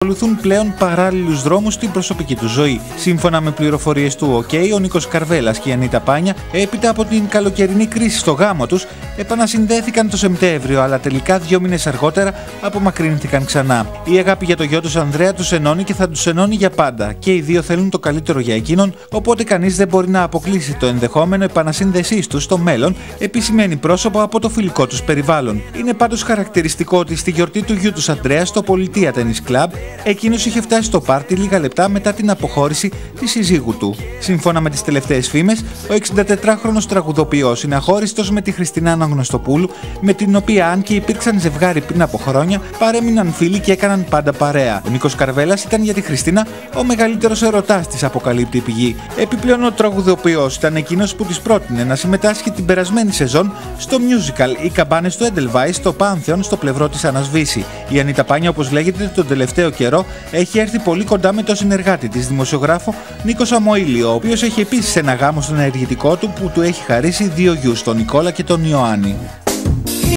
Ακολουθούν πλέον παράλληλους δρόμους στην προσωπική του ζωή. Σύμφωνα με πληροφορίες του OK, ο Νίκος Καρβέλας και η Ανίτα Πάνια, έπειτα από την καλοκαιρινή κρίση στο γάμο τους, επανασυνδέθηκαν το Σεπτέμβριο, αλλά τελικά 2 μήνες αργότερα απομακρύνθηκαν ξανά. Η αγάπη για το γιο τους Ανδρέα τους ενώνει και θα τους ενώνει για πάντα. Και οι δύο θέλουν το καλύτερο για εκείνον, οπότε κανείς δεν μπορεί να αποκλείσει το ενδεχόμενο επανασύνδεσής τους στο μέλλον, επισημαίνει πρόσωπο από το φιλικό τους περιβάλλον. Είναι πάντως χαρακτηριστικό ότι στη γιορτή του γιου τους Ανδρέα στο Πολιτεία Tennis Club, εκείνος είχε φτάσει στο πάρτι λίγα λεπτά μετά την αποχώρηση της συζύγου του. Σύμφωνα με τις τελευταίες φήμες, ο 64χρονος τραγουδοποιός είναι αχώριστος με τη Χριστίνα Αναγνωστοπούλου, με την οποία, αν και υπήρξαν ζευγάρι πριν από χρόνια, παρέμειναν φίλοι και έκαναν πάντα παρέα. Ο Νίκος Καρβέλας ήταν για τη Χριστίνα ο μεγαλύτερος ερωτάς της, αποκαλύπτει η πηγή. Επιπλέον, ο τραγουδοποιός ήταν εκείνος που της πρότεινε να συμμετάσχει την περασμένη σεζόν στο musical «Οι καμπάνες του Edelweiss» στο Πάνθεον, στο πλευρό της Άννας Βύση. Η Ανίτα Πάνια, όπως λέγεται, τον τελευταίο καιρό έχει έρθει πολύ κοντά με τον συνεργάτη της, δημοσιογράφο Νίκο Σαμοήλιο, ο οποίος έχει επίσης ένα γάμο στον ενεργητικό του που του έχει χαρίσει 2 γιους, τον Νικόλα και τον Ιωάννη.